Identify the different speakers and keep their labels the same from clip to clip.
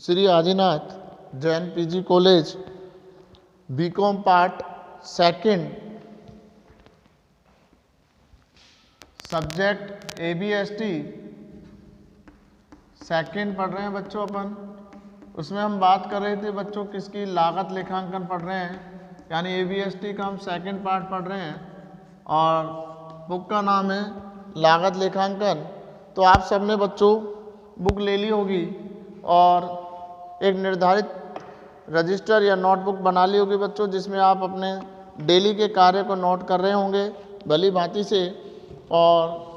Speaker 1: Shri Adinath Jain PG college BCom part second, subject ABST second पढ़ रहे हैं बच्चों अपन। उसमें हम बात कर रहे थे बच्चों किसकी, लागत लेखांकन पढ़ रहे हैं, यानी ABST का हम सेकंड पार्ट पढ़ रहे हैं और बुक का नाम है लागत लेखांकन। तो आप सबने बच्चों बुक ले ली होगी और एक निर्धारित रजिस्टर या नोटबुक बना ली होगी बच्चों, जिसमें आप अपने डेली के कार्य को नोट कर रहे होंगे भली भांति से, और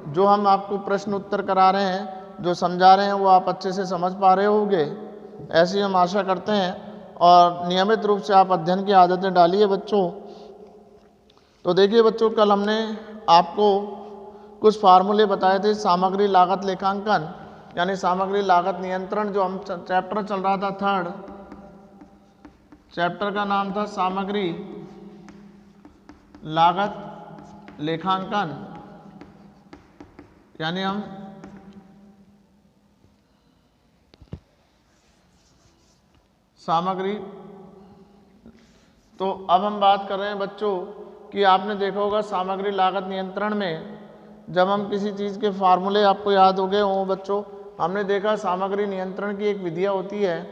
Speaker 1: जो हम आपको प्रश्न उत्तर करा रहे हैं, जो समझा रहे हैं, वो आप अच्छे से समझ पा रहे होंगे, ऐसी हम आशा करते हैं। और नियमित रूप से आप अध्ययन की आदतें डालिए बच्चों। तो देखिए बच्चों, कल हमने आपको कुछ फार्मूले बताए थे सामग्री लागत लेखांकन यानी सामग्री लागत नियंत्रण, जो हम चैप्टर चल रहा था थर्ड, चैप्टर का नाम था सामग्री लागत लेखांकन, यानी हम सामग्री। तो अब हम बात कर रहे हैं बच्चों कि आपने देखा होगा सामग्री लागत नियंत्रण में जब हम किसी चीज़ के फार्मूले आपको याद हो गए हों बच्चों, हमने देखा सामग्री नियंत्रण की एक विधियाँ होती है।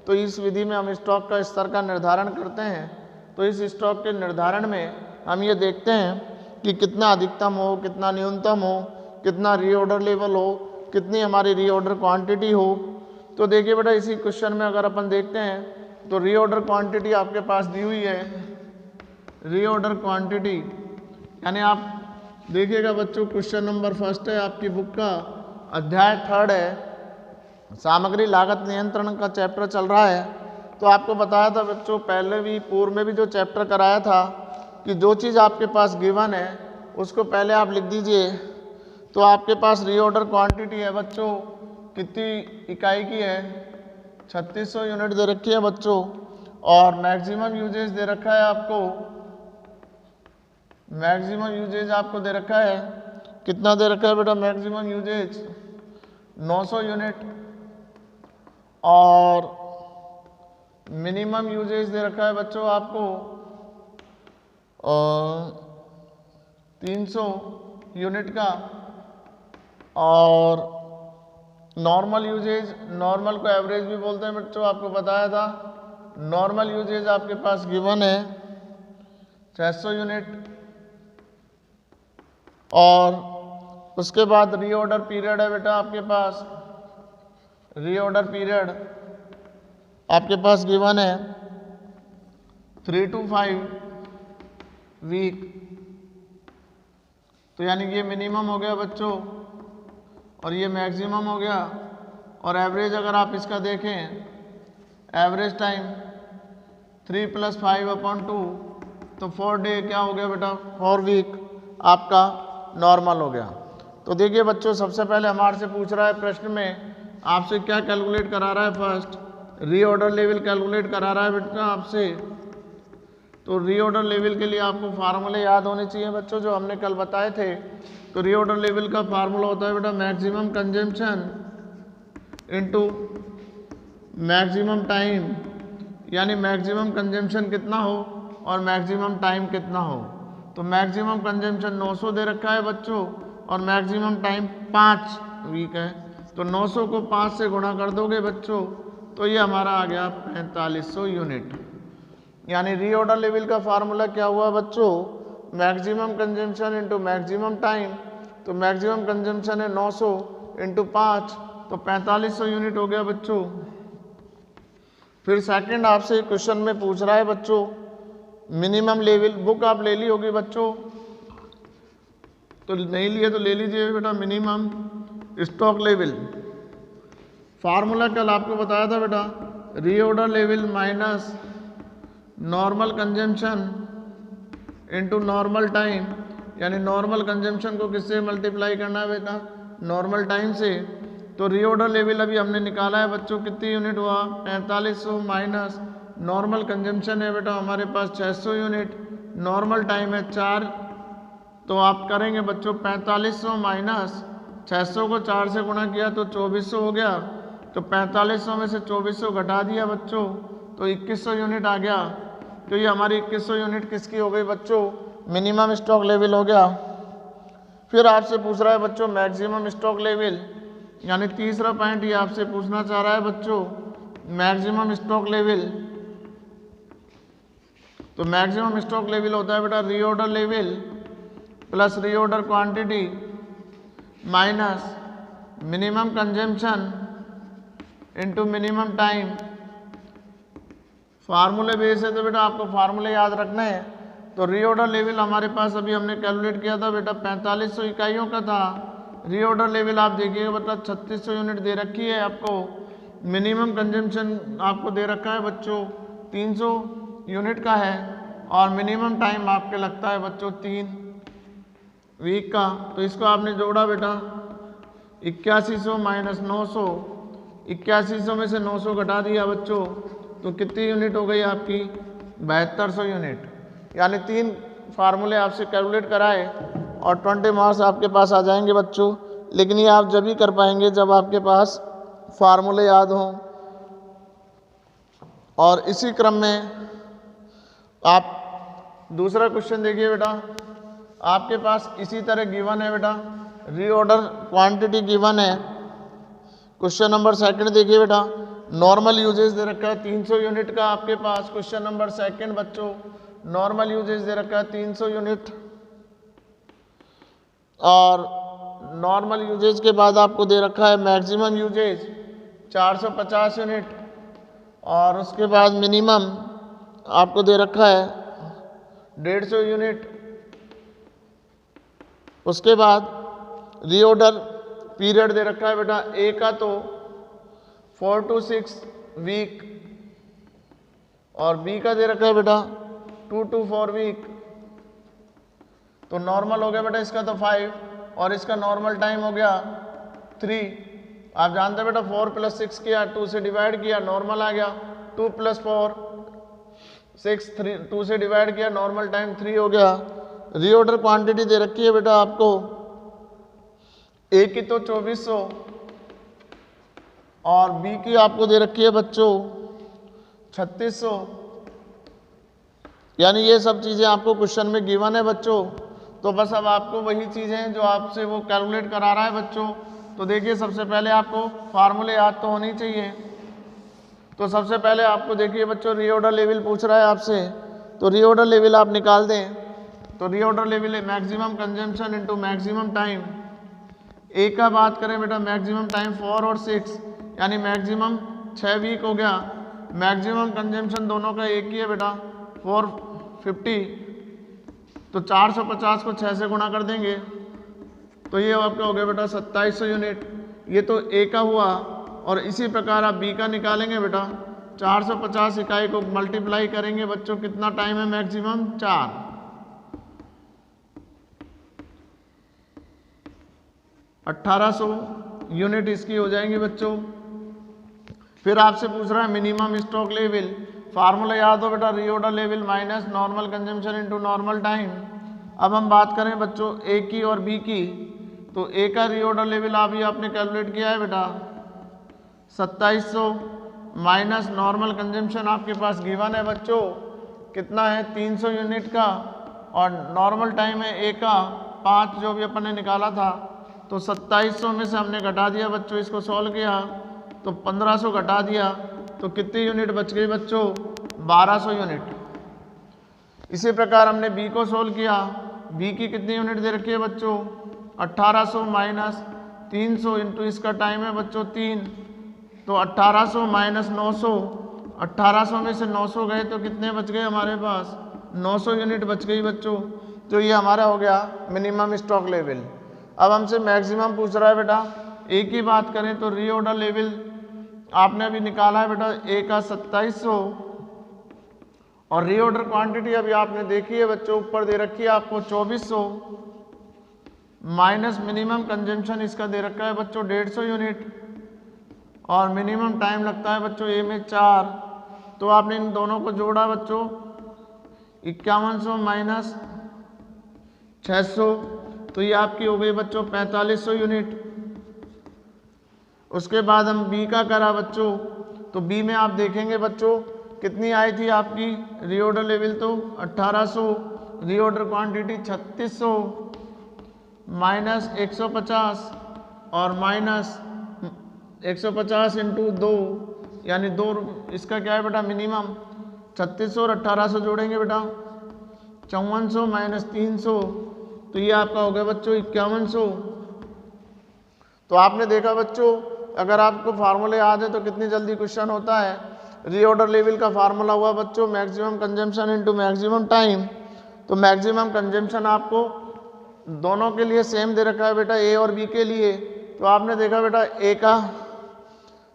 Speaker 1: तो इस विधि में हम स्टॉक का स्तर का निर्धारण करते हैं। तो इस स्टॉक के निर्धारण में हम ये देखते हैं कि कितना अधिकतम हो, कितना न्यूनतम हो, कितना रीऑर्डर लेवल हो, कितनी हमारी रीऑर्डर क्वांटिटी हो। तो देखिए बेटा, इसी क्वेश्चन में अगर अपन देखते हैं तो रीऑर्डर क्वांटिटी आपके पास दी हुई है। रीऑर्डर क्वांटिटी यानी आप देखिएगा बच्चों, क्वेश्चन नंबर फर्स्ट है आपकी बुक का, अध्याय थर्ड है, सामग्री लागत नियंत्रण का चैप्टर चल रहा है। तो आपको बताया था बच्चों पहले भी, पूर्व में भी जो चैप्टर कराया था कि जो चीज़ आपके पास गिवन है उसको पहले आप लिख दीजिए। तो आपके पास रीऑर्डर क्वांटिटी है बच्चों, कितनी इकाई की है, 3600 यूनिट दे रखी है बच्चों, और मैक्सिमम यूजेज दे रखा है आपको, मैक्सिमम यूजेज आपको दे रखा है, कितना दे रखा है बेटा मैक्सिमम यूजेज, 900 यूनिट, और मिनिमम यूजेज दे रखा है बच्चों आपको 300 यूनिट का, और नॉर्मल यूजेज, नॉर्मल को एवरेज भी बोलते हैं बच्चों, आपको बताया था। नॉर्मल यूजेज आपके पास गिवन है 600 यूनिट, और उसके बाद रीऑर्डर पीरियड है बेटा आपके पास, रीऑर्डर पीरियड आपके पास गिवन है 3 to 5 वीक। तो यानी कि ये मिनिमम हो गया बच्चों और ये मैक्सिमम हो गया, और एवरेज अगर आप इसका देखें, एवरेज टाइम 3 + 5/2, तो 4 डे क्या हो गया बेटा, 4 वीक आपका नॉर्मल हो गया। तो देखिए बच्चों, सबसे पहले हमारे से पूछ रहा है प्रश्न में, आपसे क्या कैलकुलेट करा रहा है, फर्स्ट रीऑर्डर लेवल कैलकुलेट करा रहा है बेटा आपसे। तो रीऑर्डर लेवल के लिए आपको फार्मूले याद होने चाहिए बच्चों, जो हमने कल बताए थे। तो रीऑर्डर लेवल का फार्मूला होता है बेटा maximum consumption into maximum time, यानी मैक्सिमम कंजम्पशन कितना हो और मैक्सिमम टाइम कितना हो। तो मैक्सिमम कंजम्पशन 900 दे रखा है बच्चों और मैक्सिमम टाइम 5 वीक है। तो 900 को 5 से गुणा कर दोगे बच्चों, तो ये हमारा आ गया 4500 यूनिट। यानी रीऑर्डर लेवल का फार्मूला क्या हुआ बच्चों, maximum consumption into maximum time. तो मैक्सिमम कंजम्पशन है 900 इंटू 5, तो 4500 यूनिट हो गया बच्चों। फिर सेकंड आपसे क्वेश्चन में पूछ रहा है बच्चों मिनिमम लेवल, बुक आप ले ली होगी बच्चों, तो नहीं लिए तो ले लीजिए बेटा, मिनिमम स्टॉक लेवल फार्मूला कल आपको बताया था बेटा, reorder level minus normal consumption into normal time, यानी नॉर्मल कंजम्पशन को किससे मल्टीप्लाई करना है बेटा, नॉर्मल टाइम से। तो रीऑर्डर लेवल अभी हमने निकाला है बच्चों, कितनी यूनिट हुआ 4500 माइनस नॉर्मल कंजम्पशन है बेटा हमारे पास 600 यूनिट, नॉर्मल टाइम है 4। तो आप करेंगे बच्चों 4500 माइनस 600 को 4 से गुणा किया तो 2400 हो गया, तो 4500 में से 2400 घटा दिया बच्चों तो 2100 यूनिट आ गया। तो ये हमारी 2100 यूनिट किसकी हो गई बच्चों, मिनिमम स्टॉक लेवल हो गया। फिर आपसे पूछ रहा है बच्चों मैक्सिमम स्टॉक लेवल, यानी तीसरा पॉइंट ये आपसे पूछना चाह रहा है बच्चों मैक्सिमम स्टॉक लेवल। तो मैक्सिमम स्टॉक लेवल होता है बेटा reorder level plus reorder quantity minus minimum consumption into minimum time. फार्मूले बेस है तो बेटा आपको फार्मूले याद रखना है। तो रीऑर्डर लेवल हमारे पास अभी हमने कैलकुलेट किया था बेटा 4500 इकाइयों का था। रीऑर्डर लेवल आप देखिएगा बेटा 3600 यूनिट दे रखी है आपको। मिनिमम कंजम्पशन आपको दे रखा है बच्चों 300 यूनिट का है और मिनिमम टाइम आपके लगता है बच्चों 3 वीक का। तो इसको आपने जोड़ा बेटा 8100 माइनस 900, 8100 में से 900 घटा दिया बच्चों तो कितनी यूनिट हो गई आपकी 7200 यूनिट। यानी 3 फार्मूले आपसे कैलकुलेट कराए और 20 मार्क्स आपके पास आ जाएंगे बच्चों। लेकिन ये आप जब ही कर पाएंगे जब आपके पास फार्मूले याद हों। और इसी क्रम में आप दूसरा क्वेश्चन देखिए बेटा, आपके पास इसी तरह गिवन है बेटा रीऑर्डर क्वांटिटी गिवन है। क्वेश्चन नंबर सेकंड देखिए बेटा, नॉर्मल यूजेज दे रखा है 300 यूनिट का आपके पास। क्वेश्चन नंबर सेकंड बच्चों नॉर्मल यूजेज दे रखा है 300 यूनिट और नॉर्मल यूजेज के बाद आपको दे रखा है मैक्सिमम यूजेज 450 यूनिट और उसके बाद मिनिमम आपको दे रखा है 150 यूनिट। उसके बाद रीऑर्डर पीरियड दे रखा है बेटा ए का तो 4 to 6 वीक और बी का दे रखा है बेटा 2 to 4 वीक। तो नॉर्मल हो गया बेटा इसका तो 5 और इसका नॉर्मल टाइम हो गया 3। आप जानते हैं बेटा 4 + 6 किया 2 से डिवाइड किया नॉर्मल आ गया 2 + 4 6 3 2 से डिवाइड किया नॉर्मल टाइम 3 हो गया। रीऑर्डर क्वांटिटी दे रखी है बेटा आपको ए की तो 2400 और बी की आपको दे रखी है बच्चों 3600। यानी ये सब चीज़ें आपको क्वेश्चन में गिवन है बच्चों। तो बस अब आपको वही चीज़ें जो आपसे वो कैलकुलेट करा रहा है बच्चों। तो देखिए सबसे पहले आपको फार्मूले याद तो होनी चाहिए। तो सबसे पहले आपको देखिए बच्चों रीऑर्डर लेवल पूछ रहा है आपसे, तो रीऑर्डर लेवल आप निकाल दें। तो रीऑर्डर लेवल है maximum consumption into maximum time. A का बात करें बेटा मैक्सिमम टाइम 4 और 6 यानी मैक्सिमम 6 वीक हो गया। मैक्सिमम कंजम्पशन दोनों का एक ही है बेटा 450। तो 450 को 6 से गुणा कर देंगे तो ये आपका हो गया बेटा 2700 यूनिट। ये तो ए का हुआ और इसी प्रकार आप बी का निकालेंगे बेटा 450 इकाई को मल्टीप्लाई करेंगे बच्चों कितना टाइम है मैक्सिमम 4। 1800 यूनिट इसकी हो जाएंगी बच्चों। फिर आपसे पूछ रहा है मिनिमम स्टॉक लेवल। फार्मूला याद हो बेटा reorder level minus normal consumption into normal time. अब हम बात करें बच्चों ए की और बी की। तो ए का रीऑर्डर लेवल अभी आपने कैलकुलेट किया है बेटा 2700 माइनस नॉर्मल कंजम्पशन आपके पास गिवन है बच्चों कितना है 300 यूनिट का और नॉर्मल टाइम है ए का 5 जो भी अपन ने निकाला था। तो 2700 में से हमने घटा दिया बच्चों, इसको सॉल्व किया तो 1500 घटा दिया तो कितनी यूनिट बच गई बच्चों 1200 यूनिट। इसी प्रकार हमने बी को सॉल्व किया, बी की कितनी यूनिट दे रखी है बच्चों 1800 माइनस 300 इंटू इसका टाइम है बच्चों 3 तो 1800 माइनस 900। 1800 में से 900 गए तो कितने बच गए हमारे पास 900 यूनिट बच गई बच्चों। तो ये हमारा हो गया मिनिमम स्टॉक लेवल। अब हमसे मैक्सिमम पूछ रहा है बेटा ए की बात करें तो रीऑर्डर लेवल आपने अभी निकाला है बेटा ए का 2700 और रीऑर्डर क्वांटिटी अभी आपने देखी है बच्चों ऊपर दे रखी है आपको 2400 माइनस मिनिमम कंजम्पशन इसका दे रखा है बच्चों 150 यूनिट और मिनिमम टाइम लगता है बच्चों ए में 4। तो आपने इन दोनों को जोड़ा बच्चों 5100 माइनस 600 तो ये आपकी हो गई बच्चों 4500 यूनिट। उसके बाद हम बी का करा बच्चों, तो बी में आप देखेंगे बच्चों कितनी आई थी आपकी रीऑर्डर लेवल, तो 1800, रीऑर्डर क्वांटिटी 3600 माइनस 150 और माइनस 150 इंटू 2 यानी 2, इसका क्या है बेटा मिनिमम 3600 और 1800 जोड़ेंगे बेटा 5400 माइनस 300, तो ये आपका हो गया बच्चों 5100। तो आपने देखा बच्चों अगर आपको फार्मूले याद है तो कितनी जल्दी क्वेश्चन होता है। रीऑर्डर लेवल का फार्मूला हुआ बच्चों maximum consumption into maximum time, तो मैक्सिमम कंजम्पशन आपको दोनों के लिए सेम दे रखा है बेटा, ए और बी के लिए। तो आपने देखा बेटा ए का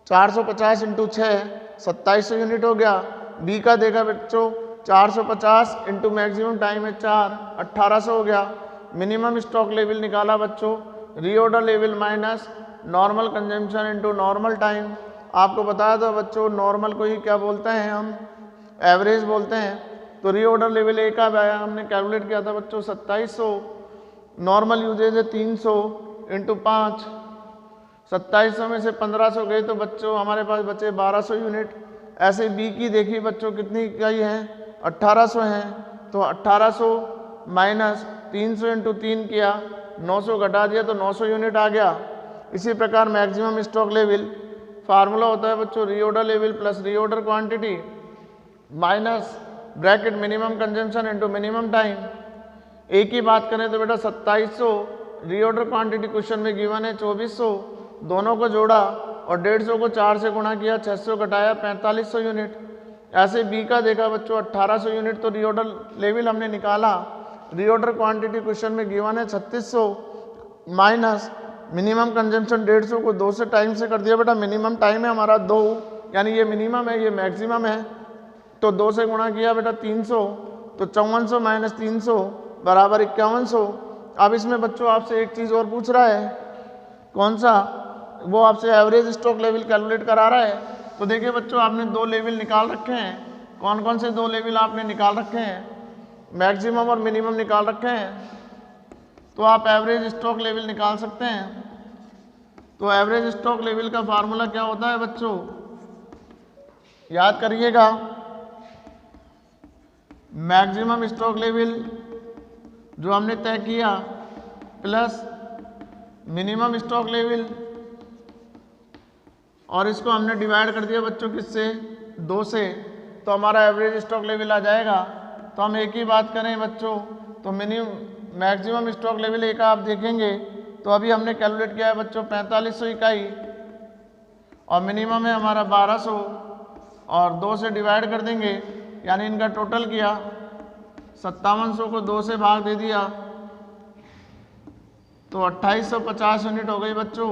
Speaker 1: 450 इंटू 6 2700 यूनिट हो गया, बी का देखा बच्चों 450 इंटू मैक्सिमम टाइम है 4 1800 हो गया। मिनिमम स्टॉक लेवल निकाला बच्चों reorder level minus normal consumption into normal time. आपको बताया था बच्चों नॉर्मल को ही क्या बोलते हैं हम, एवरेज बोलते हैं। तो रीऑर्डर लेवल ए का हमने कैलकुलेट किया था बच्चों 2700, नॉर्मल यूजेज है 300 इंटू 5, 2700 में से 1500 गए तो बच्चों हमारे पास बचे 1200 यूनिट। ऐसे बी की देखिए बच्चों कितनी इकाई है 1800 हैं, तो 1800 माइनस 300 इंटू 3 किया 900 घटा दिया तो 900 यूनिट आ गया। इसी प्रकार मैक्सिमम स्टॉक लेवल फार्मूला होता है बच्चों reorder level plus reorder quantity minus bracket minimum consumption into minimum time. एक ही बात करें तो बेटा 2700 रीऑर्डर क्वांटिटी क्वेश्चन में गिवन है 2400, दोनों को जोड़ा और 150 को 4 से गुणा किया 600 घटाया 4500 यूनिट। ऐसे बी का देखा बच्चों 1800 यूनिट, तो रीऑर्डर लेवल हमने निकाला, रीऑर्डर क्वांटिटी क्वेश्चन में गिवन है 3600 माइनस मिनिमम कंजम्पशन 150 को 2 से टाइम से कर दिया बेटा, मिनिमम टाइम है हमारा 2 यानी ये मिनिमम है ये मैक्सिमम है, तो 2 से गुणा किया बेटा 300, तो 5400 माइनस 300 बराबर 5100। अब इसमें बच्चों आपसे एक चीज़ और पूछ रहा है, कौन सा, वो आपसे एवरेज स्टॉक लेवल कैलकुलेट करा रहा है। तो देखिए बच्चों आपने 2 लेवल निकाल रखे हैं, कौन कौन से 2 लेवल आपने निकाल रखे हैं, मैक्सिमम और मिनिमम निकाल रखे हैं, तो आप एवरेज स्टॉक लेवल निकाल सकते हैं। तो एवरेज स्टॉक लेवल का फार्मूला क्या होता है बच्चों, याद करिएगा, मैक्सिमम स्टॉक लेवल जो हमने तय किया प्लस मिनिमम स्टॉक लेवल, और इसको हमने डिवाइड कर दिया बच्चों किससे 2 से, तो हमारा एवरेज स्टॉक लेवल आ जाएगा। तो हम एक ही बात करें बच्चों, तो मैक्सिमम स्टॉक लेवल एक आप देखेंगे तो अभी हमने कैलकुलेट किया है बच्चों 4500 इकाई और मिनिमम है हमारा 1200 और 2 से डिवाइड कर देंगे यानी इनका टोटल किया 5700 को 2 से भाग दे दिया तो 2850 यूनिट हो गई बच्चों।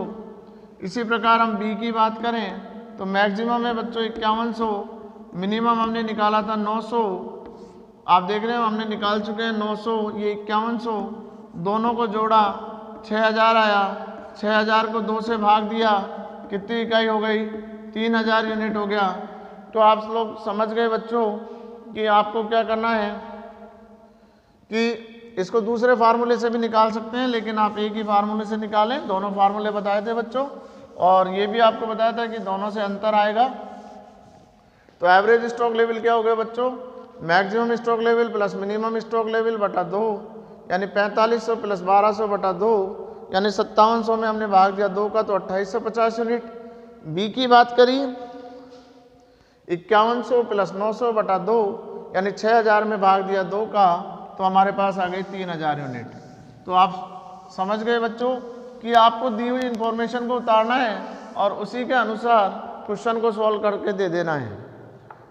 Speaker 1: इसी प्रकार हम बी की बात करें तो मैक्सिमम है बच्चों 5100, मिनिमम हमने निकाला था 900, आप देख रहे हो हमने निकाल चुके हैं 900, ये 5100, दोनों को जोड़ा 6000 आया, 6000 को 2 से भाग दिया, कितनी इकाई हो गई 3000 यूनिट हो गया। तो आप लोग समझ गए बच्चों कि आपको क्या करना है कि इसको दूसरे फार्मूले से भी निकाल सकते हैं, लेकिन आप एक ही फार्मूले से निकालें। दोनों फार्मूले बताए थे बच्चों और ये भी आपको बताया था कि दोनों से अंतर आएगा। तो एवरेज स्टॉक लेवल क्या हो गया बच्चों, maximum stock level plus minimum stock level बटा 2 यानी 4500 प्लस 1200 बटा 2 यानी 5700 में हमने भाग दिया 2 का तो 2850 यूनिट। बी की बात करी 5100 प्लस 900 बटा 2 यानी 6000 में भाग दिया 2 का तो हमारे पास आ गई 3000 यूनिट। तो आप समझ गए बच्चों कि आपको दी हुई इंफॉर्मेशन को उतारना है और उसी के अनुसार क्वेश्चन को सॉल्व करके दे देना है।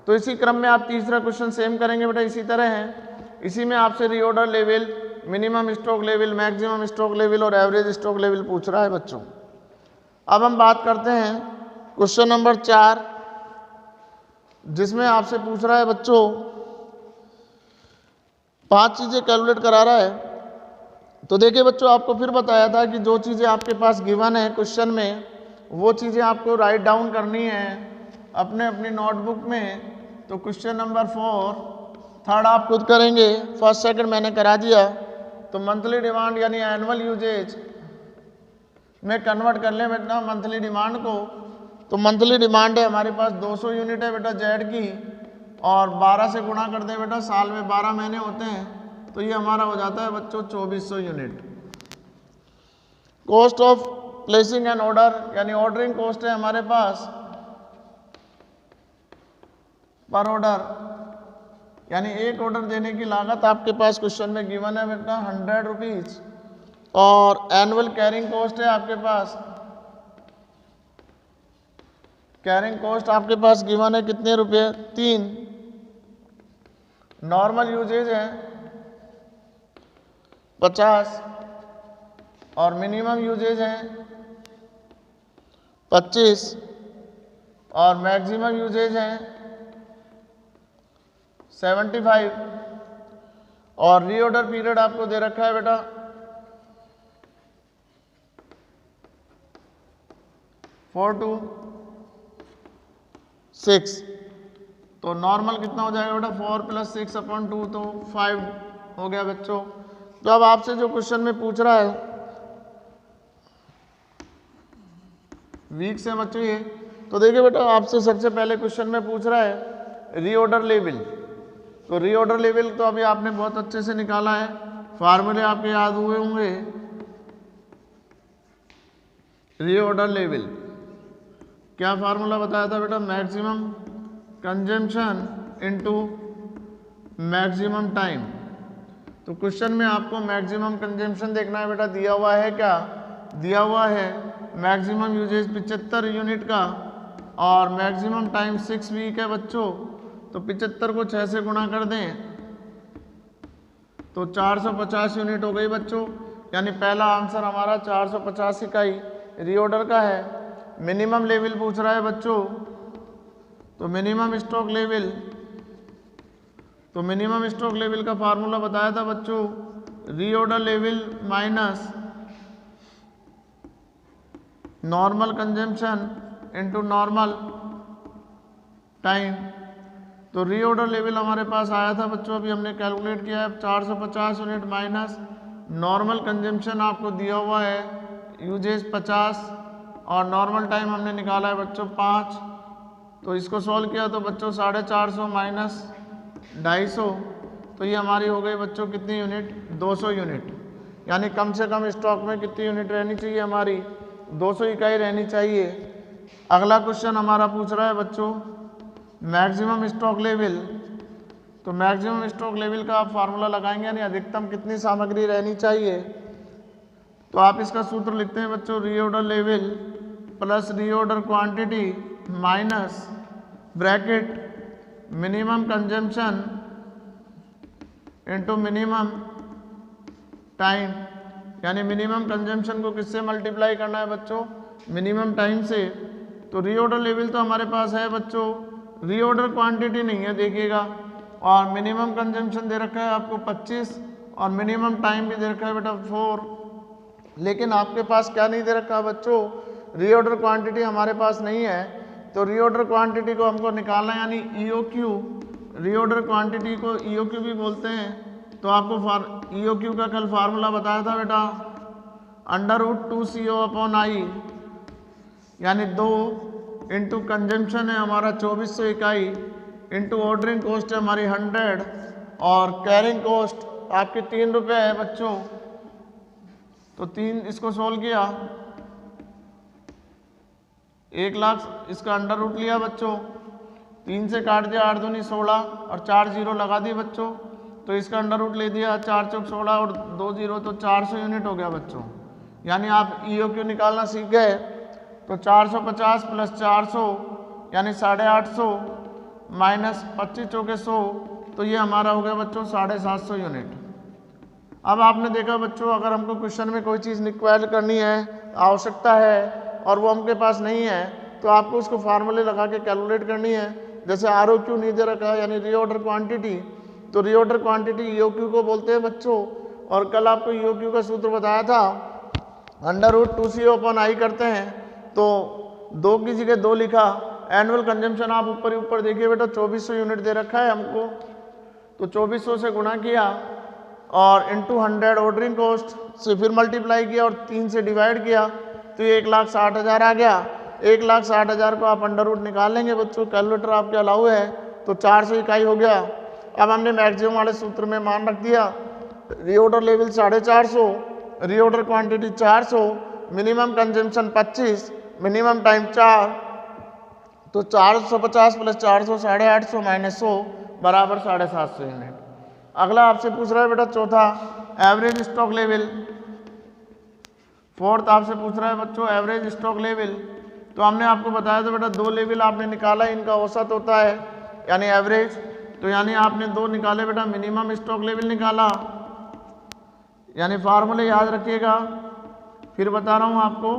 Speaker 1: तो इसी क्रम में आप तीसरा क्वेश्चन सेम करेंगे बेटा, इसी तरह है। इसी में आपसे reorder level, minimum stock level, maximum stock level और एवरेज स्टॉक लेवल पूछ रहा है बच्चों। अब हम बात करते हैं क्वेश्चन नंबर 4 जिसमें आपसे पूछ रहा है बच्चों 5 चीज़ें कैलकुलेट करा रहा है। तो देखिए बच्चों आपको फिर बताया था कि जो चीज़ें आपके पास गिवन है क्वेश्चन में वो चीज़ें आपको राइट डाउन करनी है अपने अपनी नोटबुक में। तो क्वेश्चन नंबर 4 थर्ड आप खुद करेंगे, फर्स्ट सेकंड मैंने करा दिया। तो मंथली डिमांड यानी एनुअल यूजेज में कन्वर्ट कर लें बेटा मंथली डिमांड को, तो मंथली डिमांड है हमारे पास 200 यूनिट है बेटा जेड की, और 12 से गुणा कर दें बेटा, साल में 12 महीने होते हैं, तो ये हमारा हो जाता है बच्चों 2400 unit. Cost of placing an order, यानी ऑर्डरिंग कॉस्ट है हमारे पास पर ऑर्डर, यानी एक ऑर्डर देने की लागत आपके पास क्वेश्चन में गिवन है बेटा 100 रुपीज, और एनुअल कैरिंग कॉस्ट है आपके पास, कैरिंग कॉस्ट आपके पास गिवन है कितने रुपए, 3। नॉर्मल यूजेज है 50, और मिनिमम यूजेज है 25, और मैक्सिमम यूजेज है 75, और रीऑर्डर पीरियड आपको दे रखा है बेटा 4 to 6। तो नॉर्मल कितना हो जाएगा बेटा 4 + 6/2, तो 5 हो गया बच्चों। तो अब आपसे जो क्वेश्चन में पूछ रहा है वीक से बच्चों ये, तो देखिए बेटा आपसे सबसे पहले क्वेश्चन में पूछ रहा है रीऑर्डर लेवल। तो रीऑर्डर लेवल तो अभी आपने बहुत अच्छे से निकाला है, फार्मूले आपके याद हुए होंगे। रीऑर्डर लेवल क्या फार्मूला बताया था बेटा, maximum consumption into maximum time. तो क्वेश्चन में आपको मैक्सिमम कंजम्पशन देखना है बेटा, दिया हुआ है क्या, दिया हुआ है मैक्सिमम यूजेज 75 यूनिट का, और मैक्सिमम टाइम 6 वीक है बच्चों। तो 75 को 6 से गुणा कर दें तो 450 यूनिट हो गई बच्चों, यानी पहला आंसर हमारा 450 इकाई रीऑर्डर का है। मिनिमम लेवल पूछ रहा है बच्चों, तो मिनिमम स्टॉक लेवल, तो मिनिमम स्टॉक लेवल का फार्मूला बताया था बच्चों, reorder level minus normal consumption into normal time. तो रीऑर्डर लेवल हमारे पास आया था बच्चों, अभी हमने कैलकुलेट किया है 450 यूनिट माइनस नॉर्मल कंजम्पशन आपको दिया हुआ है यूजेज 50, और नॉर्मल टाइम हमने निकाला है बच्चों 5। तो इसको सॉल्व किया तो बच्चों 450 माइनस 250, तो ये हमारी हो गई बच्चों कितनी यूनिट, 200 यूनिट। यानी कम से कम स्टॉक में कितनी यूनिट रहनी चाहिए हमारी, 200 इकाई रहनी चाहिए। अगला क्वेश्चन हमारा पूछ रहा है बच्चों मैक्सिमम स्टॉक लेवल। तो मैक्सिमम स्टॉक लेवल का आप फार्मूला लगाएंगे, यानी अधिकतम कितनी सामग्री रहनी चाहिए। तो आप इसका सूत्र लिखते हैं बच्चों, reorder level plus reorder quantity minus bracket minimum consumption into minimum time, यानी मिनिमम कंजम्पशन को किससे मल्टीप्लाई करना है बच्चों, मिनिमम टाइम से। तो रीऑर्डर लेवल तो हमारे पास है बच्चों, रीऑर्डर क्वांटिटी नहीं है देखिएगा, और मिनिमम कंजम्पशन दे रखा है आपको 25, और मिनिमम टाइम भी दे रखा है बेटा 4। लेकिन आपके पास क्या नहीं दे रखा बच्चों, रीऑर्डर क्वांटिटी हमारे पास नहीं है। तो रीऑर्डर क्वांटिटी को हमको निकालना है, यानी EOQ, रीऑर्डर क्वांटिटी को EOQ भी बोलते हैं। तो आपको EOQ का कल फार्मूला बताया था बेटा, √2CO/I, यानी 2 इंटू कंजम्पशन है हमारा 2400 इकाई, इंटू ऑर्डरिंग कॉस्ट है हमारी 100, और कैरिंग कॉस्ट आपकी 3 रुपये है बच्चों। तो 3 इसको सोल्व किया, 1 लाख इसका अंडर रूट लिया बच्चों, 3 से काट दिया 8 दूनी 16, और 4 जीरो लगा दिए बच्चों। तो इसका अंडर रूट ले दिया 4 चौक 16 और 2 जीरो, तो 400 यूनिट हो गया बच्चों। यानी आप EOQ निकालना सीख गए। तो 450 प्लस 400 यानी 850 माइनस 25 चौके 100, तो ये हमारा हो गया बच्चों 750 यूनिट। अब आपने देखा बच्चों, अगर हमको क्वेश्चन में कोई चीज़ रिक्वायर करनी है, आवश्यकता है, और वो हमके पास नहीं है, तो आपको उसको फार्मूले लगा के कैलकुलेट करनी है। जैसे ROQ नहीं दे रखा है, यानी रीऑर्डर क्वांटिटी, तो रीऑर्डर क्वांटिटी EOQ को बोलते हैं बच्चों। और कल आपको EOQ का सूत्र बताया था, √2CO/I करते हैं, तो 2 की जगह 2 लिखा। एनुअल कंजम्पशन आप ऊपर ही ऊपर देखिए बेटा, 2400 यूनिट दे रखा है हमको, तो 2400 से गुणा किया, और इंटू 100 ऑर्डरिंग कॉस्ट से फिर मल्टीप्लाई किया, और 3 से डिवाइड किया, तो ये 1,60,000 आ गया। 1,60,000 को आप अंडर रूट निकाल लेंगे बच्चों, कैलकुलेटर आपके अलाउ है, तो 400 इकाई हो गया। अब हमने मैक्सिमम वाले सूत्र में मान रख दिया, reorder level 450, reorder quantity 400, minimum consumption 25, minimum time 4, तो 450 प्लस 400 850 माइनस 100 बराबर 750 यूनिट। अगला आपसे पूछ रहा है बेटा चौथा, एवरेज स्टॉक लेवल। फोर्थ आपसे पूछ रहा है बच्चों एवरेज स्टॉक लेवल। तो हमने आपको बताया था बेटा 2 लेवल आपने निकाला, इनका औसत होता है यानी एवरेज। तो यानी आपने 2 निकाले बेटा, मिनिमम स्टॉक लेवल निकाला, यानी फार्मूले याद रखिएगा, फिर बता रहा हूँ आपको,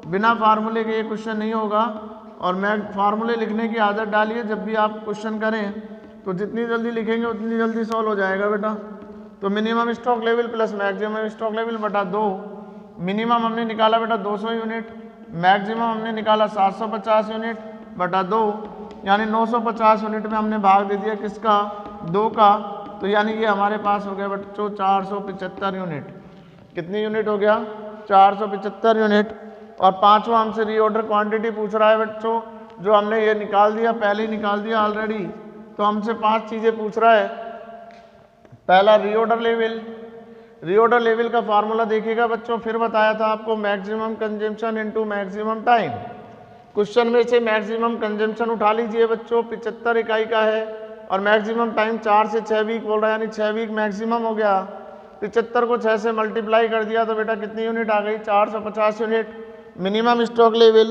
Speaker 1: बिना फार्मूले के ये क्वेश्चन नहीं होगा। और मैं फार्मूले लिखने की आदत डालिए, जब भी आप क्वेश्चन करें तो जितनी जल्दी लिखेंगे उतनी जल्दी सॉल्व हो जाएगा बेटा। तो minimum stock level plus maximum stock level बटा 2, मिनिमम हमने निकाला बेटा 200 यूनिट, मैक्सिमम हमने निकाला 750 यूनिट बटा 2, यानी 950 यूनिट में हमने भाग दे दिया किसका, 2 का। तो यानी ये हमारे पास हो गया बच्चों 475 यूनिट। कितनी यूनिट हो गया, 475 यूनिट। और पांचवा हमसे रीऑर्डर क्वांटिटी पूछ रहा है बच्चों, जो हमने ये निकाल दिया, पहले ही निकाल दिया ऑलरेडी। तो हमसे 5 चीजें पूछ रहा है। पहला रीऑर्डर लेवल, रीऑर्डर लेवल का फार्मूला देखिएगा बच्चों, फिर बताया था आपको maximum consumption into maximum time. Question में से मैक्सिमम कंजम्पशन उठा लीजिए बच्चों, 75 इकाई का है, और मैक्सिमम टाइम 4 से 6 वीक बोल रहा है, यानी 6 वीक मैक्सिमम हो गया। 75 को 6 से मल्टीप्लाई कर दिया तो बेटा कितनी यूनिट आ गई, 450 unit. Minimum stock level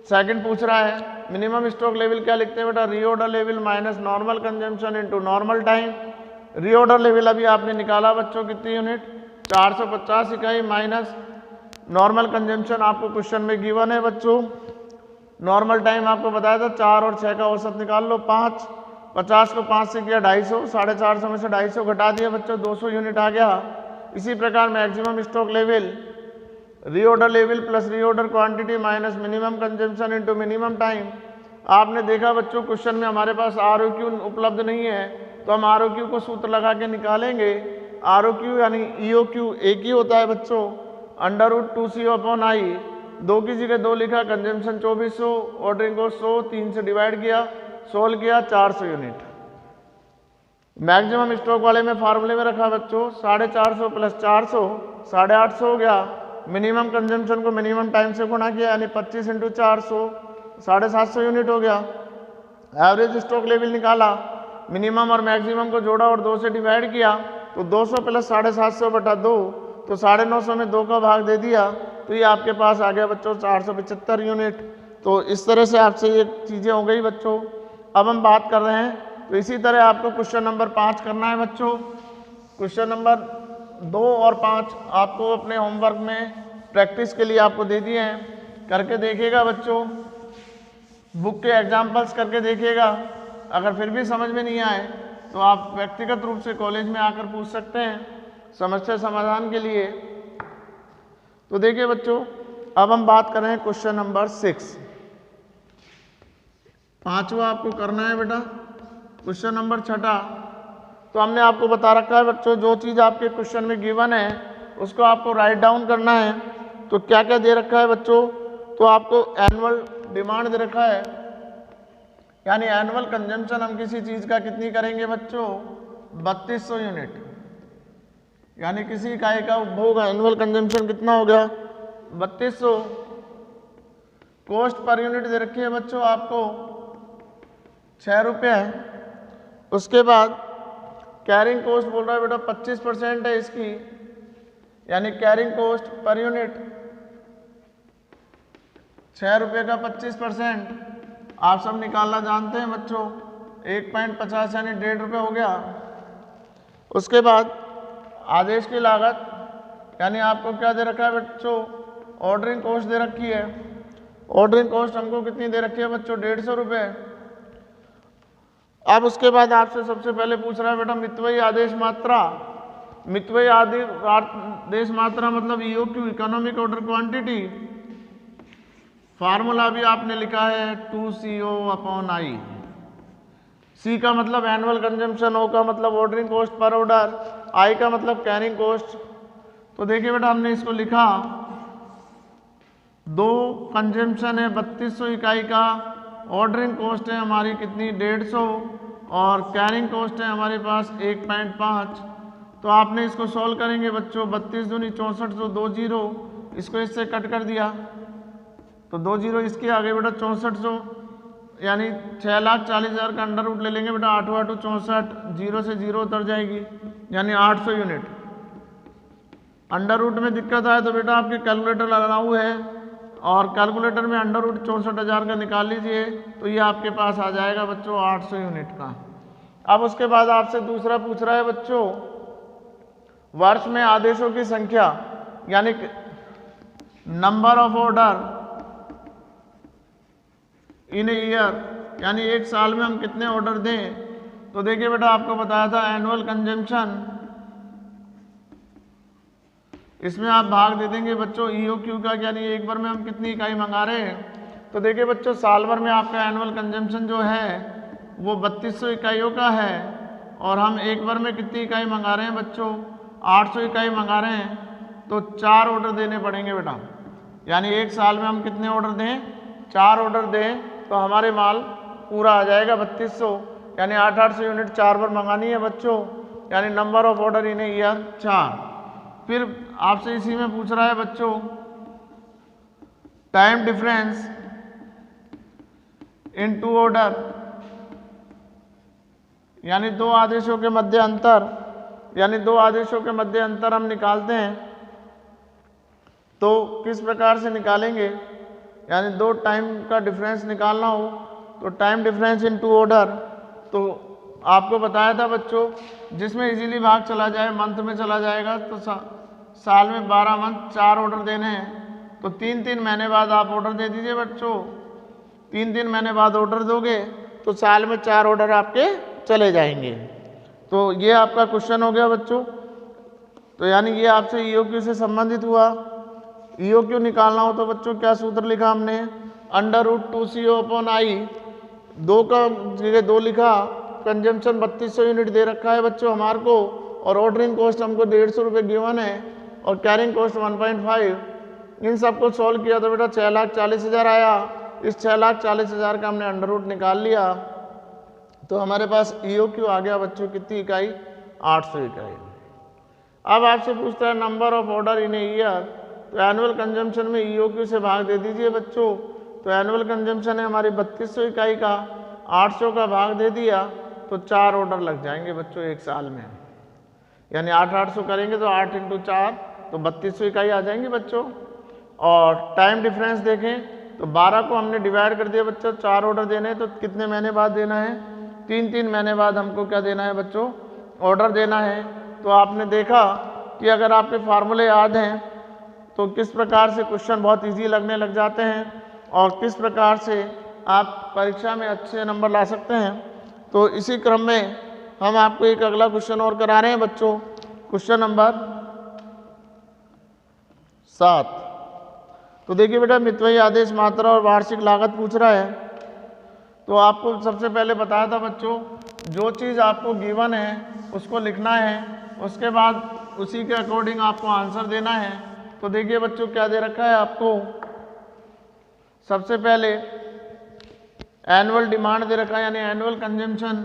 Speaker 1: second पूछ रहा है, मिनिमम स्टॉक लेवल क्या लिखते हैं बेटा, reorder level minus normal consumption into normal time. Reorder level अभी आपने निकाला बच्चों कितनी यूनिट, 450 इकाई माइनस नॉर्मल कंजम्पशन आपको क्वेश्चन में गिवन है बच्चों। नॉर्मल टाइम आपको बताया था 4 और 6 का औसत निकाल लो, 5, 50 को 5 से किया 250, 450 में से 250 घटा दिया बच्चों, 200 यूनिट आ गया। इसी प्रकार maximum stock level, reorder level plus reorder quantity minus minimum consumption into minimum time. आपने देखा बच्चों क्वेश्चन में हमारे पास ROQ उपलब्ध नहीं है, तो हम ROQ को सूत्र लगा के निकालेंगे। ROQ यानी EOQ एक ही होता है बच्चों, अंडर रूट 2CO/i, 2 की जगह 2 लिखा, कंजम्पशन 2400, ऑर्डरिंग कॉस्ट 100, 3 से डिवाइड किया, सोल्व किया, 400 यूनिट। मैक्सिमम स्टॉक वाले में फार्मूले में रखा बच्चों, 450 प्लस 400 850 हो गया। मिनिमम कंजम्पशन को मिनिमम टाइम से गुणा किया, यानी 25 इंटू 400 750 यूनिट हो गया। एवरेज स्टॉक लेवल निकाला, मिनिमम और मैक्सिमम को जोड़ा और 2 से डिवाइड किया, तो 200 प्लस 750 बटा 2, तो 950 में 2 का भाग दे दिया, तो ये आपके पास आ गया बच्चों 475 यूनिट। तो इस तरह से आपसे ये चीज़ें हो गई बच्चों। अब हम बात कर रहे हैं, तो इसी तरह आपको क्वेश्चन नंबर 5 करना है बच्चों। क्वेश्चन नंबर 2 और 5 आपको अपने होमवर्क में प्रैक्टिस के लिए आपको दे दिए हैं, करके देखिएगा बच्चों, बुक के एग्जाम्पल्स करके देखिएगा। अगर फिर भी समझ में नहीं आए तो आप व्यक्तिगत रूप से कॉलेज में आकर पूछ सकते हैं समस्या समाधान के लिए। तो देखिए बच्चों, अब हम बात कर रहे हैं क्वेश्चन नंबर 6। पांचवा आपको करना है बेटा क्वेश्चन नंबर 6। तो हमने आपको बता रखा है बच्चों, जो चीज़ आपके क्वेश्चन में गिवन है उसको आपको राइट डाउन करना है। तो क्या क्या दे रखा है बच्चों, तो आपको एनुअल डिमांड दे रखा है, यानी एनुअल कंजम्पशन हम किसी चीज़ का कितनी करेंगे बच्चों, 3200 यूनिट, यानी किसी इकाई का उपभोग एनुअल कंजम्पशन कितना हो गया, 3200। कॉस्ट पर यूनिट दे रखी है बच्चों आपको 6 रुपये। उसके बाद कैरिंग कॉस्ट बोल रहा है बेटा 25% है इसकी, यानी कैरिंग कॉस्ट पर यूनिट 6 रुपये का 25%। आप सब निकालना जानते हैं बच्चों, 1.50 यानी 1.5 रुपये हो गया। उसके बाद आदेश की लागत, यानी आपको क्या दे रखा है बच्चों, ऑर्डरिंग कॉस्ट दे रखी है। ऑर्डरिंग कॉस्ट हमको कितनी दे रखी है बच्चों, 150 रुपये। अब उसके बाद आपसे सबसे पहले पूछ रहा है बेटा मितव्ययी आदेश मात्रा। मितव्ययी आदेश मात्रा मतलब EOQ, economic order quantity. Formula भी आपने लिखा है 2CO/i। C का मतलब एनुअल कंजम्पशन, O का मतलब ordering cost per order, I का मतलब कैरिंग कॉस्ट। तो देखिए बेटा हमने इसको लिखा दो कंजम्पशन है 3200 इकाई का, ऑर्डरिंग कॉस्ट है हमारी कितनी 150 और कैरिंग कॉस्ट है हमारे पास 1.5। तो आपने इसको सॉल्व करेंगे बच्चों, 32 दूनी 64, 2 जीरो, इसको इससे कट कर दिया तो 2 जीरो इसके आगे बेटा 6400, यानी 6,40,000 का अंडर रूट ले लेंगे बेटा, 8 8 64, जीरो से जीरो उतर जाएगी यानी 800 यूनिट। अंडर रूट में दिक्कत आए तो बेटा आपके कैलकुलेटर अलाउ है और कैलकुलेटर में अंडर रूट 64,000 का निकाल लीजिए तो ये आपके पास आ जाएगा बच्चों 800 यूनिट का। अब उसके बाद आपसे दूसरा पूछ रहा है बच्चों, वर्ष में आदेशों की संख्या यानी number of order in year, यानी एक साल में हम कितने ऑर्डर दें। तो देखिए बेटा आपको बताया था एनुअल कंजम्पशन, इसमें आप भाग दे देंगे बच्चों EOQ का, यानी एक बार में हम कितनी इकाई मंगा रहे हैं। तो देखिए बच्चों साल भर में आपका एनुअल कंजम्पशन जो है वो 3200 इकाइयों का है और हम एक बार में कितनी इकाई मंगा रहे हैं बच्चों 800 इकाई मंगा रहे हैं, तो 4 ऑर्डर देने पड़ेंगे बेटा, यानी एक साल में हम कितने ऑर्डर दें 4 ऑर्डर दें तो हमारे माल पूरा आ जाएगा 3200, यानी 800 यूनिट 4 बार मंगानी है बच्चों, यानी number of order in year 4। फिर आपसे इसी में पूछ रहा है बच्चों टाइम डिफरेंस इन 2 ऑर्डर, यानी 2 आदेशों के मध्य अंतर, यानी 2 आदेशों के मध्य अंतर हम निकालते हैं तो किस प्रकार से निकालेंगे, यानी 2 टाइम का डिफरेंस निकालना हो तो टाइम डिफरेंस इन 2 ऑर्डर। तो आपको बताया था बच्चों जिसमें इजीली भाग चला जाए मंथ में चला जाएगा तो साल में 12 मंथ 4 ऑर्डर देने हैं तो 3-3 महीने बाद आप ऑर्डर दे दीजिए बच्चों, 3-3 महीने बाद ऑर्डर दोगे तो साल में 4 ऑर्डर आपके चले जाएंगे। तो ये आपका क्वेश्चन हो गया बच्चों। तो यानी ये आपसे EOQ से संबंधित हुआ। EOQ निकालना हो तो बच्चों क्या सूत्र लिखा हमने, अंडर रूट 2CO/I, 2 का जगह 2 लिखा, कंजम्पशन 3200 यूनिट दे रखा है बच्चों हमारे को और ऑर्डरिंग कॉस्ट हमको 150 रुपये गिवन है और कैरिंग कॉस्ट 1.5, इन सबको सॉल्व किया तो बेटा 6,40,000 आया। इस 6,40,000 का हमने अंडर रूट निकाल लिया तो हमारे पास EOQ आ गया बच्चों कितनी इकाई 800 इकाई। अब आपसे पूछता है number of order in year, तो एनुअल कंजम्पशन में EOQ से भाग दे दीजिए बच्चों। तो एनुअल कंजम्पशन है हमारी 3200 इकाई का, 800 का भाग दे दिया तो 4 ऑर्डर लग जाएंगे बच्चों एक साल में, यानी 800 करेंगे तो 8 × 4 तो 3200 इकाई आ जाएंगी बच्चों। और टाइम डिफरेंस देखें तो 12 को हमने डिवाइड कर दिया बच्चों, 4 ऑर्डर देने हैं तो कितने महीने बाद देना है, 3-3 महीने बाद हमको क्या देना है बच्चों ऑर्डर देना है। तो आपने देखा कि अगर आपके फार्मूले याद हैं तो किस प्रकार से क्वेश्चन बहुत इजी लगने लग जाते हैं और किस प्रकार से आप परीक्षा में अच्छे नंबर ला सकते हैं। तो इसी क्रम में हम आपको एक अगला क्वेश्चन और करा रहे हैं बच्चों, क्वेश्चन नंबर 7। तो देखिए बेटा मितव्ययी आदेश मात्रा और वार्षिक लागत पूछ रहा है। तो आपको सबसे पहले बताया था बच्चों जो चीज़ आपको गिवन है उसको लिखना है, उसके बाद उसी के अकॉर्डिंग आपको आंसर देना है। तो देखिए बच्चों क्या दे रखा है आपको, सबसे पहले एनुअल डिमांड दे रखा है, यानी एनुअल कंजम्पशन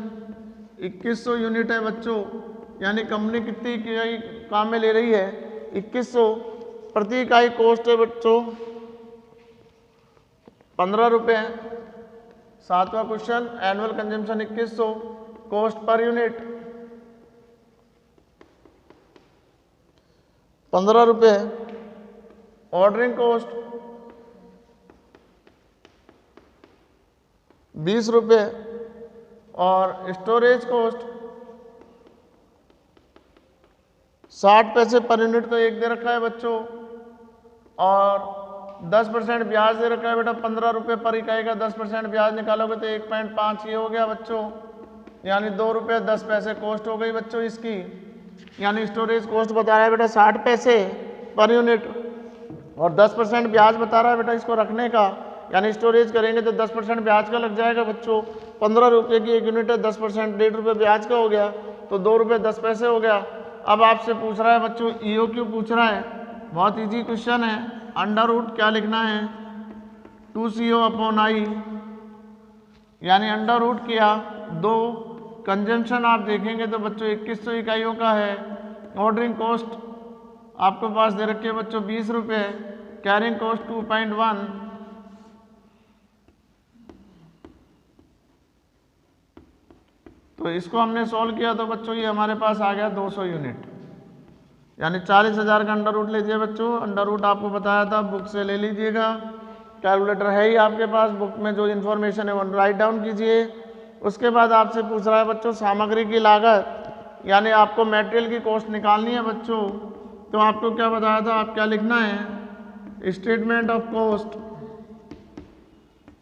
Speaker 1: 2100 यूनिट है बच्चों, यानी कंपनी कितनी इकाई काम में ले रही है 2100, प्रति इकाई कॉस्ट है बच्चों 15 रुपये। 7वां question annual consumption 2100, cost per unit 15 रुपये, ऑर्डरिंग कॉस्ट 20 रुपये और स्टोरेज कॉस्ट 60 पैसे पर यूनिट तो एक दे रखा है बच्चों और 10% ब्याज दे रखा है बेटा 15 रुपये पर इकाई का 10% ब्याज निकालोगे तो 1.5 ये हो गया बच्चों, यानी 2 रुपये 10 पैसे कॉस्ट हो गई बच्चों इसकी। यानी स्टोरेज कॉस्ट बता रहा है बेटा 60 पैसे पर यूनिट और 10% ब्याज बता रहा है बेटा इसको रखने का, यानी स्टोरेज करेंगे तो 10% ब्याज का लग जाएगा बच्चों। 15 रुपये की 1 यूनिट है, 10% 1.5 रुपये ब्याज का हो गया तो 2 रुपये 10 पैसे हो गया। अब आपसे पूछ रहा है बच्चों EOQ पूछ रहा है, बहुत इजी क्वेश्चन है, अंडर रूट क्या लिखना है 2CO/I, यानी अंडर रूट किया 2। कंजम्पशन आप देखेंगे तो बच्चों 2100 इकाइयों का है। ऑर्डरिंग कॉस्ट आपको पास दे रखी है बच्चों 20 रुपये। Carrying cost 2.1। तो इसको हमने सॉल्व किया तो बच्चों ये हमारे पास आ गया 200 यूनिट, यानी 40,000 का अंडर रूट लीजिए बच्चों। अंडर रूट आपको बताया था, बुक से ले लीजिएगा, कैलकुलेटर है ही आपके पास, बुक में जो इन्फॉर्मेशन है वो राइट डाउन कीजिए। उसके बाद आपसे पूछ रहा है बच्चों सामग्री की लागत, यानी आपको मटेरियल की कॉस्ट निकालनी है बच्चों। तो आपको क्या बताया था, आप क्या लिखना है स्टेटमेंट ऑफ कॉस्ट,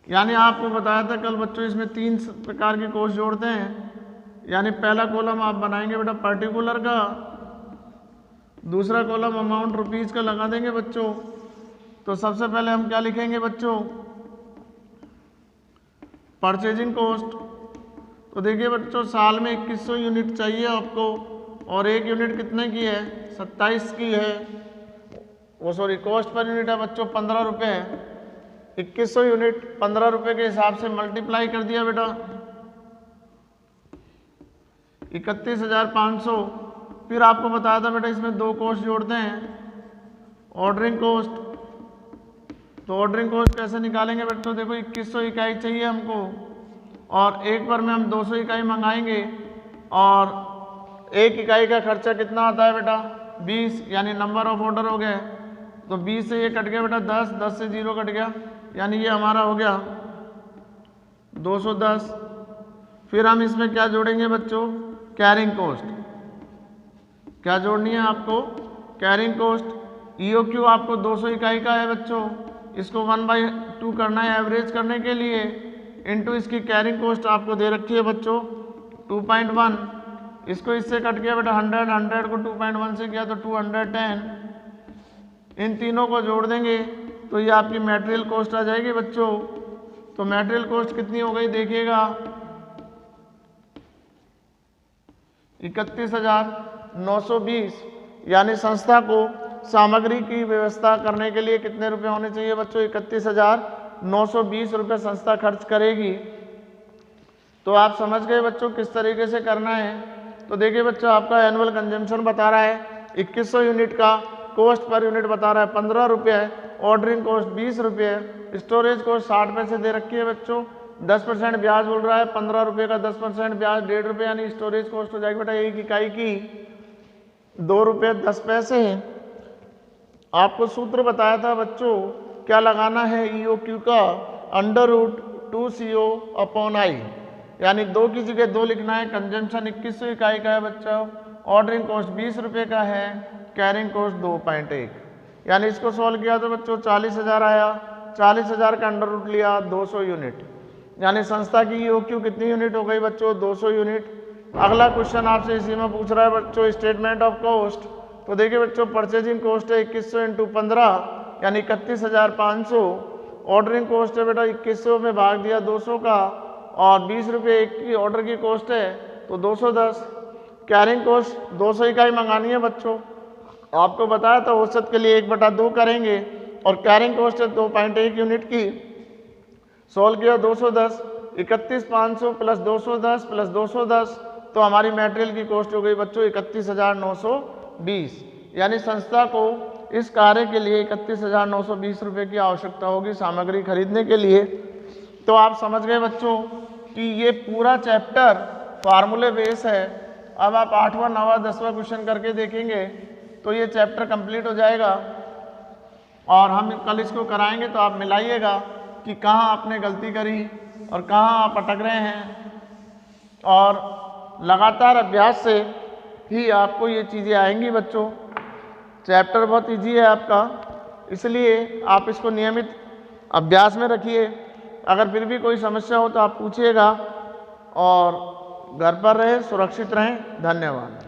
Speaker 1: यानी आपको बताया था कल बच्चों इसमें 3 प्रकार की कॉस्ट जोड़ते हैं। यानी पहला कॉलम आप बनाएंगे बेटा पर्टिकुलर का, दूसरा कॉलम अमाउंट रुपीज़ का लगा देंगे बच्चों। तो सबसे पहले हम क्या लिखेंगे बच्चों परचेजिंग कॉस्ट। तो देखिए बच्चों साल में 2100 यूनिट चाहिए आपको, और एक यूनिट कितने की है 27 की है, वो सॉरी कॉस्ट पर यूनिट है बच्चों 15 रुपये है। 2100 यूनिट 15 रुपये के हिसाब से मल्टीप्लाई कर दिया बेटा 31,500। फिर आपको बताया था बेटा इसमें 2 कॉस्ट जोड़ते हैं, ऑर्डरिंग कॉस्ट। तो ऑर्डरिंग कॉस्ट कैसे निकालेंगे बच्चों, देखो 2100 इकाई चाहिए हमको, और एक बार में हम 200 इकाई मंगाएंगे, और एक इकाई का खर्चा कितना आता है बेटा 20, यानी नंबर ऑफ ऑर्डर हो गए। तो 20 से ये कट गया बेटा 10, 10 से 0 कट गया, यानी ये हमारा हो गया 210। फिर हम इसमें क्या जोड़ेंगे बच्चों कैरिंग कॉस्ट। क्या जोड़नी है आपको कैरिंग कॉस्ट। EOQ आपको 200 इकाई का है बच्चों, इसको 1/2 करना है एवरेज करने के लिए, इनटू इसकी कैरिंग कॉस्ट आपको दे रखी है बच्चों 2.1। इसको इससे कट गया बेटा 100 को 2.1 से किया तो 210। इन तीनों को जोड़ देंगे तो ये आपकी मटेरियल कॉस्ट आ जाएगी बच्चों। तो मटेरियल कॉस्ट कितनी हो गई देखिएगा 31,920, यानी संस्था को सामग्री की व्यवस्था करने के लिए कितने रुपए होने चाहिए बच्चों 31,920 रुपये संस्था खर्च करेगी। तो आप समझ गए बच्चों किस तरीके से करना है। तो देखिए बच्चों आपका एनुअल कंजम्पशन बता रहा है 2100 यूनिट का, कॉस्ट पर यूनिट बता रहा है 15 रुपये, ऑर्डरिंग कॉस्ट 20 रुपये, स्टोरेज कॉस्ट 60 पैसे दे रखी है बच्चों, 10% ब्याज बोल रहा है, 15 रुपये का 10% ब्याज 1.5 रुपये, यानी स्टोरेज कॉस्ट हो जाएगी बेटा एक इकाई की 2 रुपये 10 पैसे। आपको सूत्र बताया था बच्चों क्या लगाना है EOQ का अंडर रूट 2CO/I, यानी 2 की जगह 2 लिखना है। कंजम्पशन 2100 इकाई का है बच्चों, ऑर्डरिंग कॉस्ट 20 रुपये का है, कैरिंग कॉस्ट 2.1, यानी इसको सॉल्व किया तो बच्चों 40,000 आया। 40,000 का अंडर रूट लिया 200 यूनिट, यानी संस्था की EOQ कितनी यूनिट हो गई बच्चों 200 यूनिट। अगला क्वेश्चन आपसे इसी में पूछ रहा है बच्चों स्टेटमेंट ऑफ कॉस्ट। तो देखिए बच्चों परचेजिंग कॉस्ट है 2100 × 15, यानी 31,500। ऑर्डरिंग कॉस्ट है बेटा 2100 में भाग दिया 200 का, और 20 रुपये एक की ऑर्डर की कॉस्ट है तो 210। कैरिंग कॉस्ट 200 इकाई मंगानी है बच्चों, आपको बताया था औसत के लिए 1/2 करेंगे, और कैरिंग कॉस्ट है 2.1 यूनिट की। सोल्व किया 210, 31,500 प्लस 210 प्लस 210, तो हमारी मटेरियल की कॉस्ट हो गई बच्चों 31,920, यानी संस्था को इस कार्य के लिए 31,920 रुपये की आवश्यकता होगी सामग्री खरीदने के लिए। तो आप समझ गए बच्चों कि ये पूरा चैप्टर फार्मूले बेस है। अब आप 8वां 9वां 10वां क्वेश्चन करके देखेंगे तो ये चैप्टर कंप्लीट हो जाएगा, और हम कल इसको कराएंगे तो आप मिलाइएगा कि कहाँ आपने गलती करी और कहाँ आप अटक रहे हैं, और लगातार अभ्यास से ही आपको ये चीज़ें आएंगी बच्चों। चैप्टर बहुत इजी है आपका, इसलिए आप इसको नियमित अभ्यास में रखिए। अगर फिर भी कोई समस्या हो तो आप पूछिएगा, और घर पर रहें, सुरक्षित रहें। धन्यवाद।